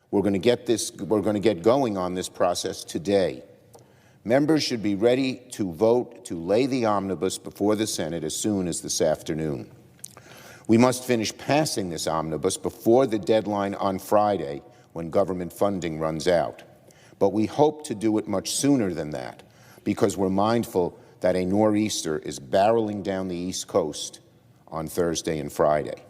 We're going to get going on this process today. Members should be ready to vote to lay the omnibus before the Senate as soon as this afternoon. We must finish passing this omnibus before the deadline on Friday, when government funding runs out. But we hope to do it much sooner than that, because we're mindful that a nor'easter is barreling down the East Coast on Thursday and Friday.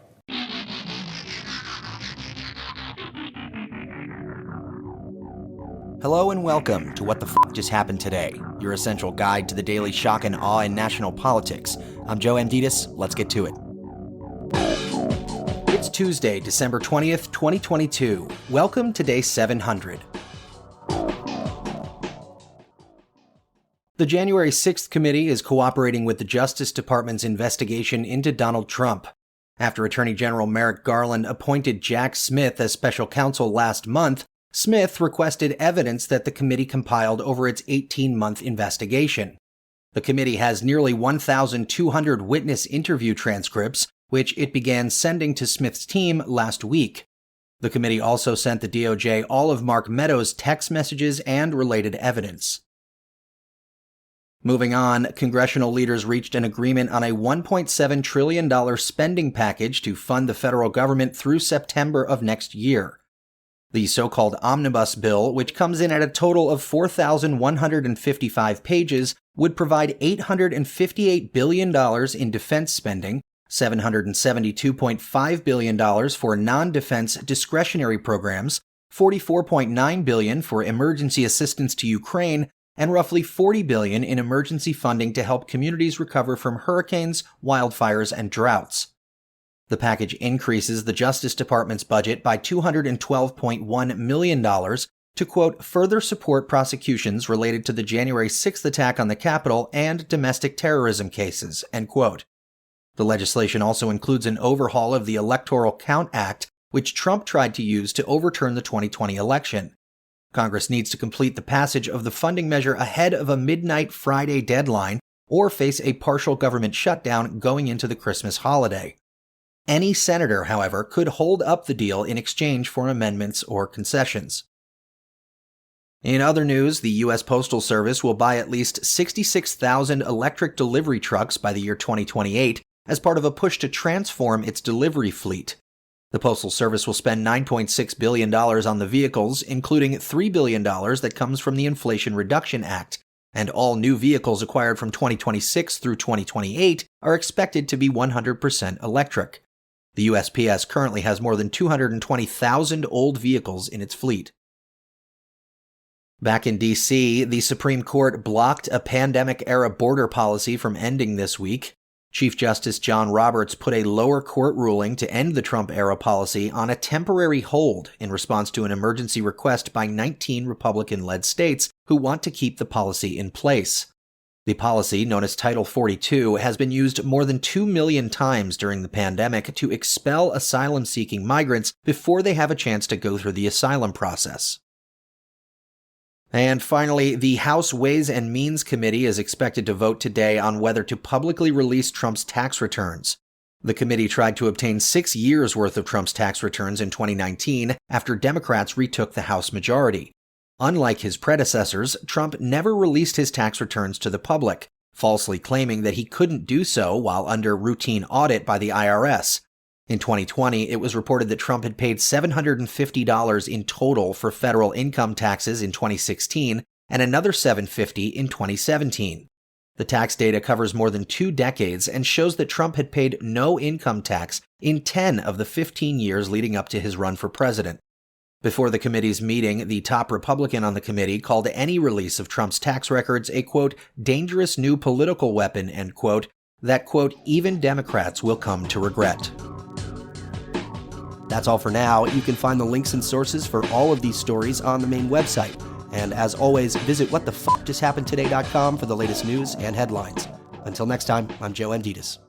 Hello and welcome to What the F*** Just Happened Today, your essential guide to the daily shock and awe in national politics. I'm Joe Amditis. Let's get to it. It's Tuesday, December 20th, 2022. Welcome to day 700. The January 6th committee is cooperating with the Justice Department's investigation into Donald Trump. After Attorney General Merrick Garland appointed Jack Smith as special counsel last month, Smith requested evidence that the committee compiled over its 18-month investigation. The committee has nearly 1,200 witness interview transcripts, which it began sending to Smith's team last week. The committee also sent the DOJ all of Mark Meadows' text messages and related evidence. Moving on, congressional leaders reached an agreement on a $1.7 trillion spending package to fund the federal government through September of next year. The so-called omnibus bill, which comes in at a total of 4,155 pages, would provide $858 billion in defense spending, $772.5 billion for non-defense discretionary programs, $44.9 billion for emergency assistance to Ukraine, and roughly $40 billion in emergency funding to help communities recover from hurricanes, wildfires, and droughts. The package increases the Justice Department's budget by $212.1 million to, quote, further support prosecutions related to the January 6th attack on the Capitol and domestic terrorism cases, end quote. The legislation also includes an overhaul of the Electoral Count Act, which Trump tried to use to overturn the 2020 election. Congress needs to complete the passage of the funding measure ahead of a midnight Friday deadline or face a partial government shutdown going into the Christmas holiday. Any senator, however, could hold up the deal in exchange for amendments or concessions. In other news, the U.S. Postal Service will buy at least 66,000 electric delivery trucks by the year 2028 as part of a push to transform its delivery fleet. The Postal Service will spend $9.6 billion on the vehicles, including $3 billion that comes from the Inflation Reduction Act, and all new vehicles acquired from 2026 through 2028 are expected to be 100% electric. The USPS currently has more than 220,000 old vehicles in its fleet. Back in D.C., the Supreme Court blocked a pandemic-era border policy from ending this week. Chief Justice John Roberts put a lower court ruling to end the Trump-era policy on a temporary hold in response to an emergency request by 19 Republican-led states who want to keep the policy in place. The policy, known as Title 42, has been used more than 2 million times during the pandemic to expel asylum-seeking migrants before they have a chance to go through the asylum process. And finally, the House Ways and Means Committee is expected to vote today on whether to publicly release Trump's tax returns. The committee tried to obtain 6 years' worth of Trump's tax returns in 2019 after Democrats retook the House majority. Unlike his predecessors, Trump never released his tax returns to the public, falsely claiming that he couldn't do so while under routine audit by the IRS. In 2020, it was reported that Trump had paid $750 in total for federal income taxes in 2016 and another $750 in 2017. The tax data covers more than 2 decades and shows that Trump had paid no income tax in 10 of the 15 years leading up to his run for president. Before the committee's meeting, the top Republican on the committee called any release of Trump's tax records a, quote, dangerous new political weapon, end quote, that, quote, even Democrats will come to regret. That's all for now. You can find the links and sources for all of these stories on the main website. And as always, visit whatthefjusthappenedtoday.com for the latest news and headlines. Until next time, I'm Joe Amditis.